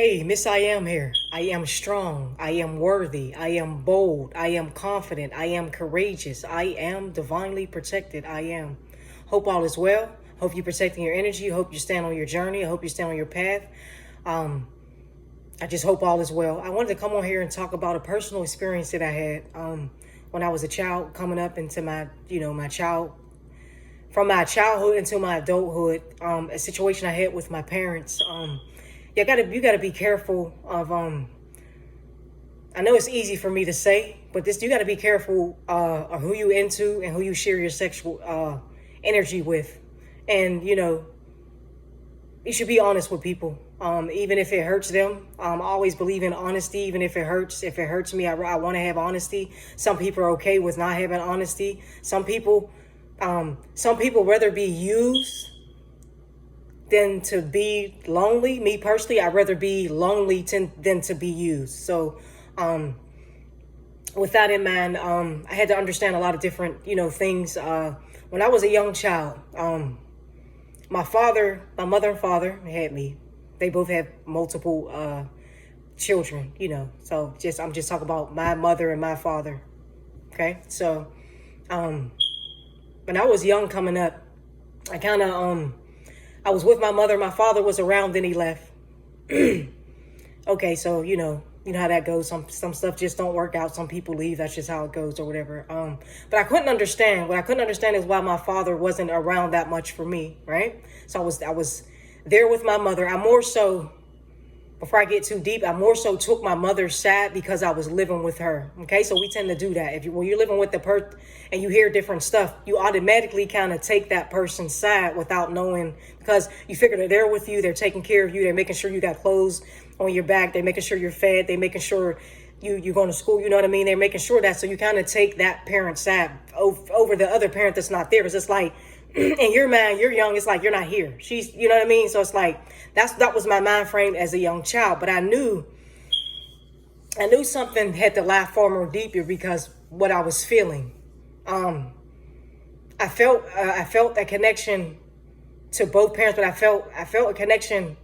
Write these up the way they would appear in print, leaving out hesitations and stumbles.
Hey, Miss I Am here. I am strong. I am worthy. I am bold. I am confident. I am courageous. I am divinely protected. I am. Hope all is well. Hope you're protecting your energy. Hope you stand on your journey. I hope you stand on your path. Um, I just hope all is well. I wanted to come on here and talk about a personal experience that I had when I was a child, coming up into from my childhood into my adulthood. A situation I had with my parents. You gotta be careful of I know it's easy for me to say, but this you gotta be careful of who you into and who you share your sexual energy with. And you should be honest with people, even if it hurts them. I always believe in honesty, even if it hurts. If it hurts me, I want to have honesty. Some people are okay with not having honesty. Some people rather be used than to be lonely. Me personally, I'd rather be lonely than to be used. So with that in mind, I had to understand a lot of different, things. When I was a young child, my mother and father had me. They both had multiple children, So I'm just talking about my mother and my father. Okay. So when I was young coming up, I was with my mother. My father was around, then he left. Okay, so you know how that goes. Some stuff just don't work out. Some people leave. That's just how it goes, or whatever. But I couldn't understand. What I couldn't understand is why my father wasn't around that much for me, right? So I was there with my mother. Before I get too deep, I more so took my mother's side because I was living with her. Okay, so we tend to do that. When you're living with the person and you hear different stuff, you automatically kind of take that person's side without knowing, because you figure that they're with you, they're taking care of you, they're making sure you got clothes on your back, they're making sure you're fed, they're making sure you're going to school, you know what I mean? They're making sure that, so you kind of take that parent's side over the other parent that's not there. Because it's like, in your mind, you're young, it's like you're not here. She's, you know what I mean? So it's like that was my mind frame as a young child. But I knew something had to lie far more deeper, because what I was feeling. I felt a connection to both parents, but I felt a connection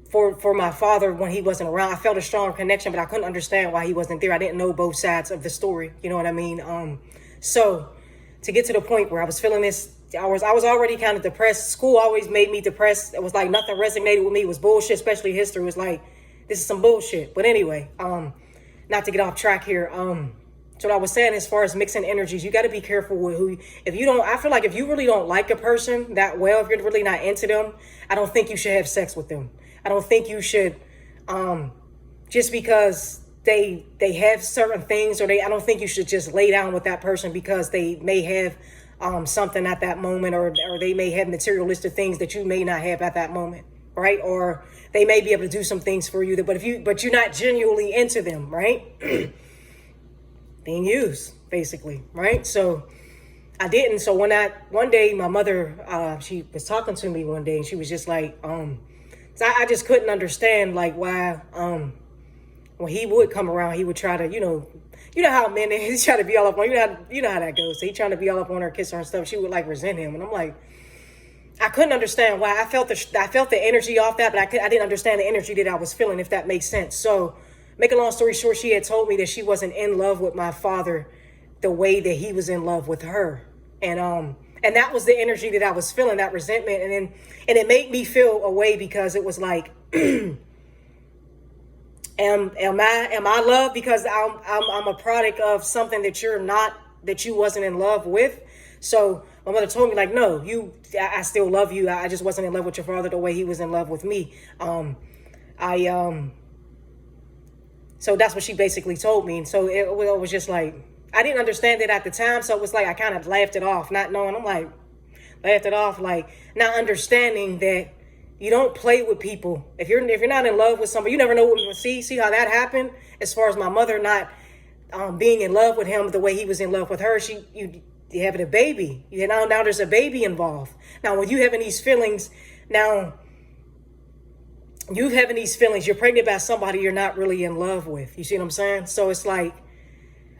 for my father when he wasn't around. I felt a strong connection, but I couldn't understand why he wasn't there. I didn't know both sides of the story. You know what I mean? So to get to the point where I was feeling this, I was already kind of depressed. School always made me depressed. It was like nothing resonated with me. It was bullshit, especially history. It was like, this is some bullshit. But anyway, not to get off track here. So what I was saying, as far as mixing energies, you got to be careful with I feel like if you really don't like a person that well, if you're really not into them, I don't think you should have sex with them. I don't think you should, just because they have certain things, I don't think you should just lay down with that person because they may have something at that moment, or they may have materialistic things that you may not have at that moment, right? Or they may be able to do some things for you, but you're not genuinely into them, right? Being used, basically, right? So I didn't. So one day my mother, she was talking to me one day, and she was just like, so I just couldn't understand, like, why when he would come around, he would try to, you know how men, he try to be all up on, you know how that goes. So he trying to be all up on her, kiss her and stuff. She would like resent him. And I'm like, I couldn't understand why. I felt the energy off that, but I didn't understand the energy that I was feeling, if that makes sense. So make a long story short, she had told me that she wasn't in love with my father the way that he was in love with her. And that was the energy that I was feeling, that resentment. And it made me feel a way, because it was like, Am I loved because I'm a product of something that you wasn't in love with? So my mother told me, like, no, I still love you. I just wasn't in love with your father the way he was in love with me. So that's what she basically told me. And so it was just like, I didn't understand it at the time. So it was like, I kind of laughed it off, not knowing. I'm like, laughed it off, like, not understanding that you don't play with people. If you're not in love with somebody, you never know what we're gonna see. See how that happened? As far as my mother not being in love with him the way he was in love with her, you having a baby. Now there's a baby involved. Now when you having these feelings, you're pregnant by somebody you're not really in love with. You see what I'm saying? So it's like,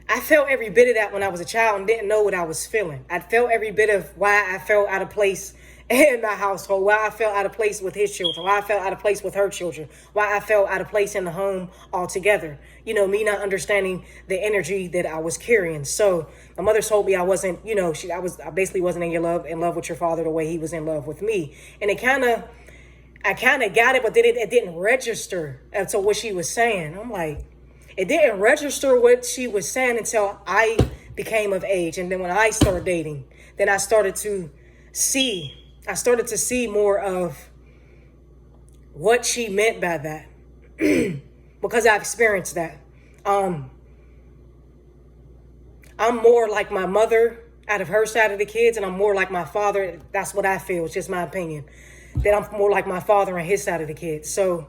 I felt every bit of that when I was a child and didn't know what I was feeling. I felt every bit of why I felt out of place in my household, why I felt out of place with his children, why I felt out of place with her children, why I felt out of place in the home altogether. You know, me not understanding the energy that I was carrying. So my mother told me I wasn't, you know, I basically wasn't in love with your father the way he was in love with me. And I kind of got it, but then it didn't register to what she was saying. I'm like, it didn't register what she was saying until I became of age. And then when I started dating, then I started to see more of what she meant by that because I experienced that. I'm more like my mother out of her side of the kids, and I'm more like my father. That's what I feel. It's just my opinion. That I'm more like my father on his side of the kids. So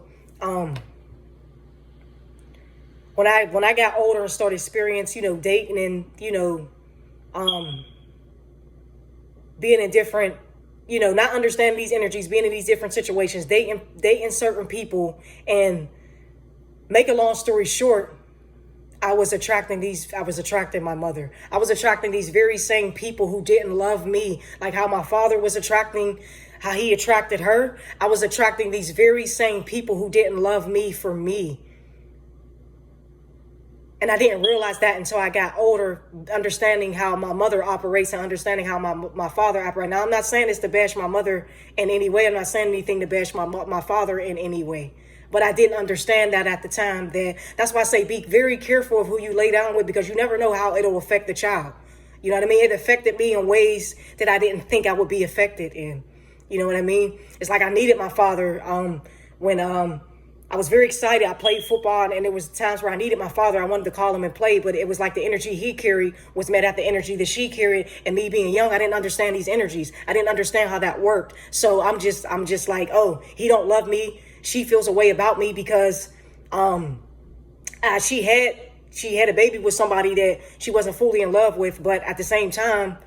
when I got older and started experience, you know, dating and, you know, being in different, you know, not understanding these energies, being in these different situations, dating certain people, and make a long story short, I was attracting my mother. I was attracting these very same people who didn't love me, like how my father was attracting, how he attracted her. I was attracting these very same people who didn't love me for me. And I didn't realize that until I got older, understanding how my mother operates and understanding how my father operates. Now, I'm not saying this to bash my mother in any way. I'm not saying anything to bash my father in any way. But I didn't understand that at the time. That's why I say be very careful of who you lay down with, because you never know how it'll affect the child. You know what I mean? It affected me in ways that I didn't think I would be affected in. You know what I mean? It's like I needed my father when I was very excited. I played football, and there was times where I needed my father. I wanted to call him and play, but it was like the energy he carried was met at the energy that she carried. And me being young, I didn't understand these energies. I didn't understand how that worked. So I'm just like, oh, he don't love me. She feels a way about me because she had a baby with somebody that she wasn't fully in love with, but at the same time,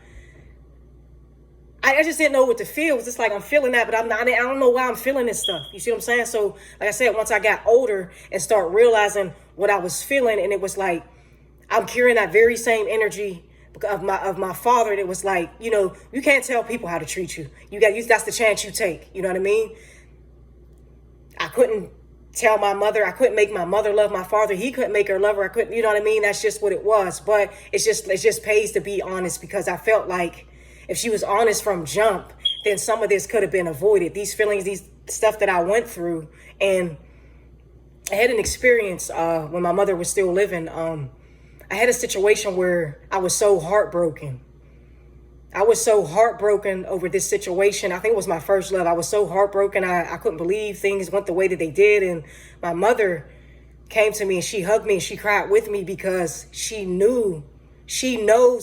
I just didn't know what to feel. It's just like I'm feeling that, but I don't know why I'm feeling this stuff. You see what I'm saying? So, like I said, once I got older and start realizing what I was feeling, and it was like I'm carrying that very same energy of my father. That was like, you know, you can't tell people how to treat you. That's the chance you take. You know what I mean? I couldn't tell my mother. I couldn't make my mother love my father. He couldn't make her love her. I couldn't. You know what I mean? That's just what it was. But it just pays to be honest, because I felt like if she was honest from jump, then some of this could have been avoided. These feelings, these stuff that I went through. And I had an experience when my mother was still living. I had a situation where I was so heartbroken. I was so heartbroken over this situation. I think it was my first love. I was so heartbroken. I couldn't believe things went the way that they did. And my mother came to me and she hugged me and she cried with me, because she knows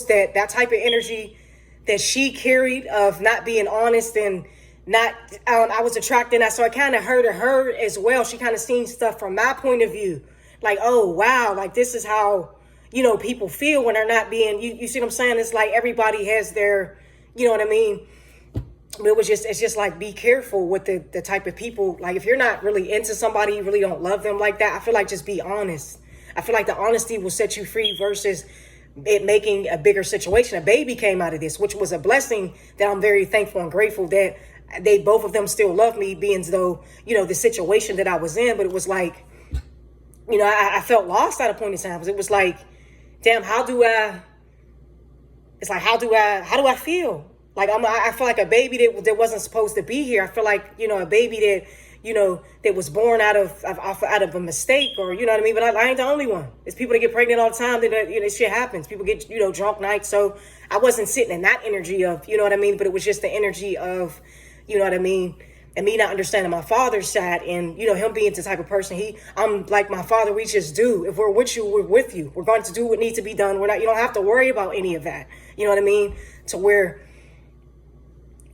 that type of energy that she carried of not being honest and not, I was attracting that. So I kind of hurt her as well. She kind of seen stuff from my point of view. Like, oh, wow, like this is how, you know, people feel when they're not being, you see what I'm saying? It's like everybody has their, you know what I mean? It's just like, be careful with the type of people. Like if you're not really into somebody, you really don't love them like that, I feel like just be honest. I feel like the honesty will set you free versus it making a bigger situation. A baby came out of this, which was a blessing that I'm very thankful and grateful that both of them still love me, being as though, you know, the situation that I was in. But it was like, you know, I felt lost at a point in time. It was like, damn, how do I feel? Like I feel like a baby that wasn't supposed to be here. I feel like, you know, a baby that, you know, that was born out of a mistake, or, you know what I mean? But I ain't the only one. There's people that get pregnant all the time. That, you know, shit happens. People get, you know, drunk nights. So I wasn't sitting in that energy of, you know what I mean? But it was just the energy of, you know what I mean? And me not understanding my father's side, and, you know, him being the type of person I'm like my father. We just do. If we're with you, we're with you. We're going to do what needs to be done. You don't have to worry about any of that. You know what I mean? To where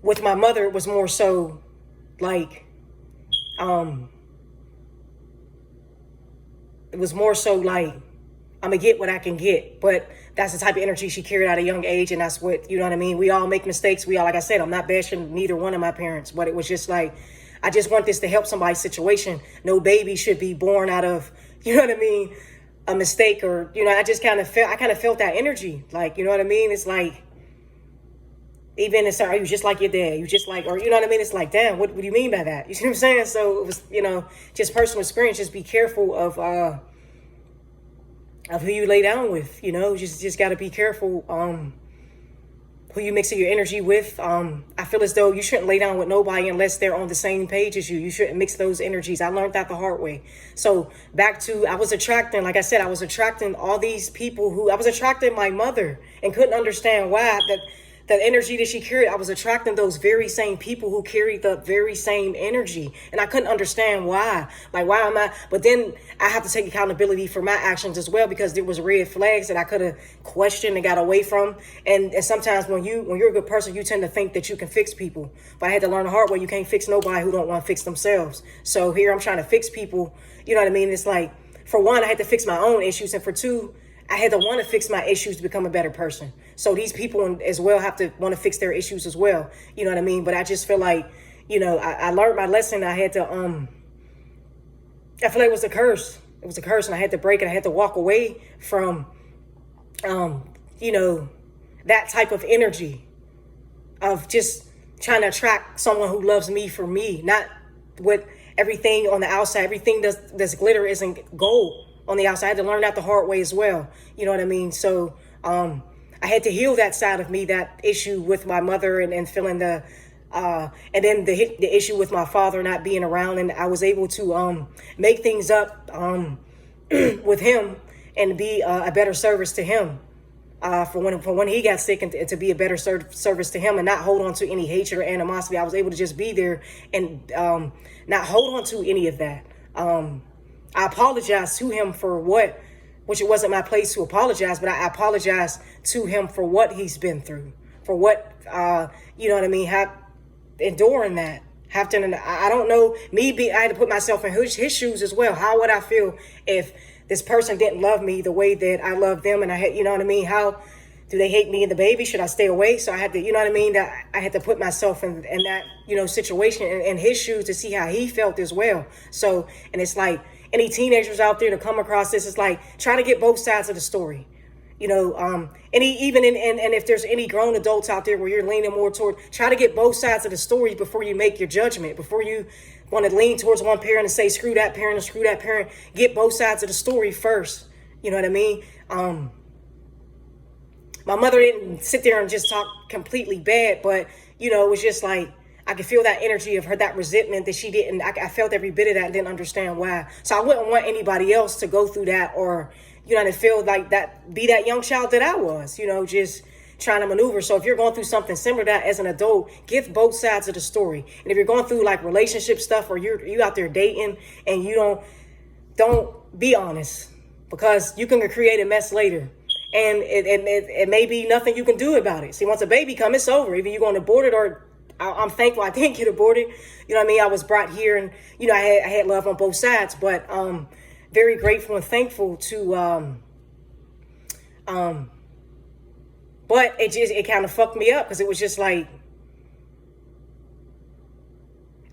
with my mother, it was more so like, it was more so like, I'm gonna get what I can get. But that's the type of energy she carried at a young age, and that's what, you know what I mean? We all make mistakes. We all, like I said, I'm not bashing neither one of my parents, but it was just like, I just want this to help somebody's situation. No baby should be born out of, you know what I mean, a mistake, or, you know, I kind of felt that energy. Like, you know what I mean? It's like, Even it's you just like your dad, you just like, or you know what I mean? It's like, damn, what do you mean by that? You see what I'm saying? So it was, just personal experience. Just be careful of who you lay down with. Just got to be careful who you mixing your energy with. I feel as though you shouldn't lay down with nobody unless they're on the same page as you. You shouldn't mix those energies. I learned that the hard way. So back to, I was attracting, like I said, I was attracting all these people who, I was attracting my mother and couldn't understand why that energy that she carried. I was attracting those very same people who carried the very same energy. And I couldn't understand why. Like, why am I? But then I have to take accountability for my actions as well, because there was red flags that I could have questioned and got away from. And sometimes when you're a good person, you tend to think that you can fix people. But I had to learn the hard way. You can't fix nobody who don't want to fix themselves. So here I'm trying to fix people. You know what I mean? It's like, for one, I had to fix my own issues. And for two, I had to want to fix my issues to become a better person. So these people as well have to want to fix their issues as well. You know what I mean? But I just feel like, I learned my lesson. I had to, I feel like it was a curse. It was a curse, and I had to break it. I had to walk away from, that type of energy of just trying to attract someone who loves me for me, not with everything on the outside. Everything that's glitter isn't gold on the outside. I had to learn that the hard way as well. You know what I mean? So I had to heal that side of me, that issue with my mother and feeling and then the issue with my father not being around. And I was able to make things up with him and be a better service to him for when he got sick, and to be a better service to him and not hold on to any hatred or animosity. I was able to just be there and not hold on to any of that. I apologize to him for which it wasn't my place to apologize, but I apologize to him for what he's been through, for what, you know what I mean, enduring that. I don't know, I had to put myself in his shoes as well. How would I feel if this person didn't love me the way that I love them? And I had, you know what I mean? How do they hate me and the baby? Should I stay away? So I had to, you know what I mean? That I had to put myself in that, situation in his shoes to see how he felt as well. So, and it's like, any teenagers out there to come across this, is like, try to get both sides of the story. And if there's any grown adults out there where you're leaning more toward, try to get both sides of the story before you make your judgment, before you want to lean towards one parent and say, screw that parent and screw that parent. Get both sides of the story first. You know what I mean? My mother didn't sit there and just talk completely bad, but, it was just like, I could feel that energy of her, that resentment that she didn't, I felt every bit of that and didn't understand why. So I wouldn't want anybody else to go through that, or, to feel like that, be that young child that I was, just trying to maneuver. So if you're going through something similar to that as an adult, give both sides of the story. And if you're going through like relationship stuff, or you out there dating and you don't be honest, because you can create a mess later. And it may be nothing you can do about it. See, once a baby comes, it's over. Either you're going to abort it, or I'm thankful I didn't get aborted. You know what I mean? I was brought here, and, I had love on both sides, but very grateful and thankful to, but it kind of fucked me up, because it was just like,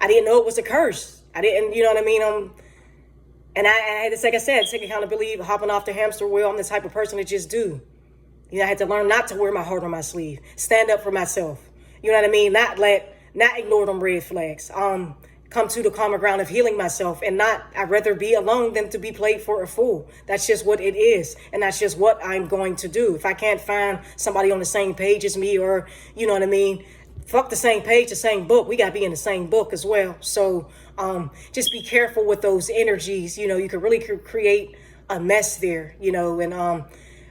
I didn't know it was a curse. I didn't, you know what I mean? And I had to, like I said, take accountability, hopping off the hamster wheel. I'm the type of person that just do. I had to learn not to wear my heart on my sleeve, stand up for myself. You know what I mean? Not ignore them red flags. Come to the common ground of healing myself, and I'd rather be alone than to be played for a fool. That's just what it is. And that's just what I'm going to do. If I can't find somebody on the same page as me, or, you know what I mean? Fuck the same page, the same book. We got to be in the same book as well. So, just be careful with those energies. You can really create a mess there, and,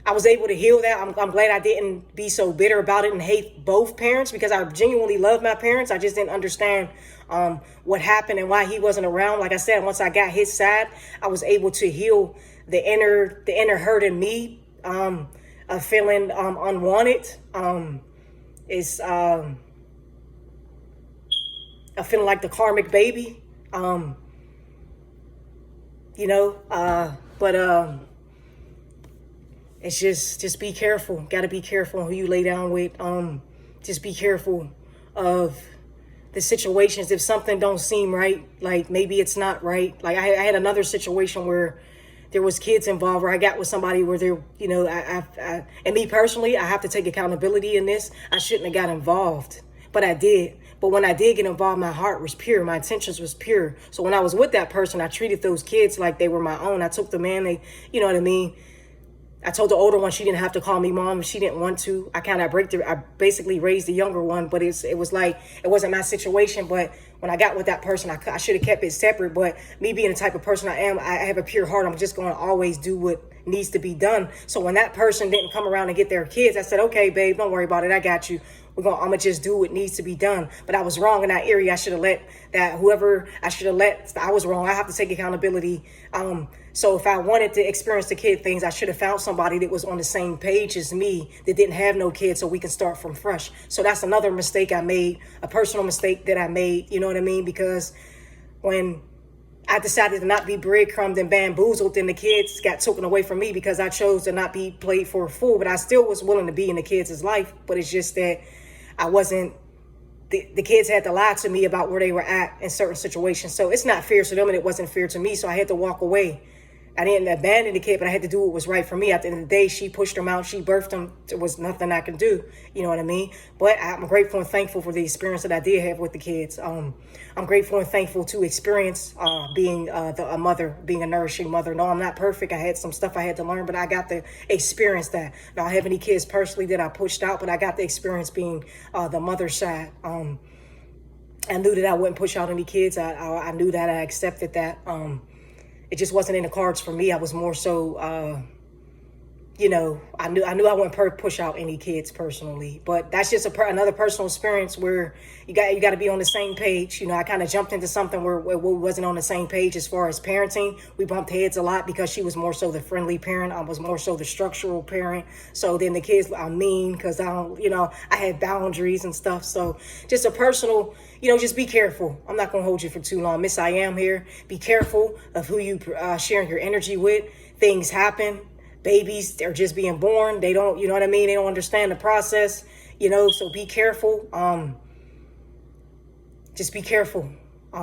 I was able to heal that. I'm glad I didn't be so bitter about it and hate both parents, because I genuinely love my parents. I just didn't understand what happened and why he wasn't around. Like I said, once I got his side, I was able to heal the inner hurt in me, of feeling unwanted. It's of feeling like the karmic baby. It's just be careful. Got to be careful who you lay down with. Just be careful of the situations. If something don't seem right, like maybe it's not right. Like I had another situation where there was kids involved, where I got with somebody where they're, you know, and me personally, I have to take accountability in this. I shouldn't have got involved, but I did. But when I did get involved, my heart was pure. My intentions was pure. So when I was with that person, I treated those kids like they were my own. I took them in, you know what I mean? I told the older one she didn't have to call me mom if she didn't want to. I basically raised the younger one, but it was like, it wasn't my situation. But when I got with that person, I should have kept it separate. But me being the type of person I am, I have a pure heart. I'm just going to always do what needs to be done. So when that person didn't come around and get their kids, I said, okay, babe, don't worry about it. I got you. I'm gonna just do what needs to be done. But I was wrong in that area. I should have let I was wrong. I have to take accountability. So if I wanted to experience the kid things, I should have found somebody that was on the same page as me, that didn't have no kids, so we can start from fresh. So that's another mistake I made, a personal mistake that I made, you know what I mean? Because when I decided to not be breadcrumbed and bamboozled, then the kids got taken away from me because I chose to not be played for a fool. But I still was willing to be in the kids' life. But it's just that I wasn't, the kids had to lie to me about where they were at in certain situations. So it's not fair to them, and it wasn't fair to me. So I had to walk away. I didn't abandon the kid, but I had to do what was right for me. At the end of the day, she pushed him out. She birthed him. There was nothing I could do. You know what I mean? But I'm grateful and thankful for the experience that I did have with the kids. I'm grateful and thankful to experience being a mother, being a nourishing mother. No, I'm not perfect. I had some stuff I had to learn, but I got to experience that. Now, I don't have any kids personally that I pushed out, but I got the experience being the mother side. I knew that I wouldn't push out any kids. I knew that. I accepted that. It just wasn't in the cards for me. I was more so, you know, I knew I wouldn't push out any kids personally. But that's just another personal experience where you got to be on the same page. You know, I kind of jumped into something where we wasn't on the same page as far as parenting. We bumped heads a lot because she was more so the friendly parent. I was more so the structural parent. So then the kids are mean because I don't, you know, I had boundaries and stuff. So just a personal, you know, just be careful. I'm not going to hold you for too long. Miss I Am here. Be careful of who you sharing your energy with. Things happen. Babies, they're just being born. They don't, you know what I mean? They don't understand the process, you know, so be careful. Just be careful.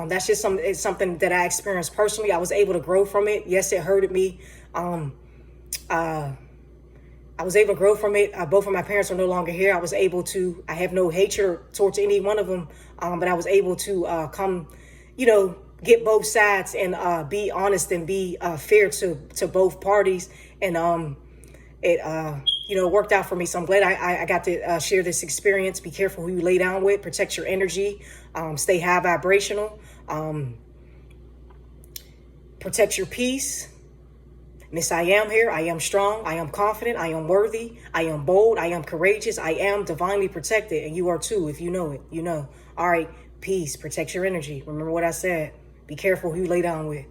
That's just something that I experienced personally. I was able to grow from it. Yes, it hurted me. I was able to grow from it. Both of my parents are no longer here. I have no hatred towards any one of them. But I was able to come, you know, get both sides and be honest and be fair to both parties. And it you know, worked out for me. So I'm glad I got to share this experience. Be careful who you lay down with. Protect your energy. Stay high vibrational. Protect your peace. Miss I Am here. I am strong. I am confident. I am worthy. I am bold. I am courageous. I am divinely protected. And you are too. If you know it, you know. All right. Peace. Protect your energy. Remember what I said. Be careful who you lay down with.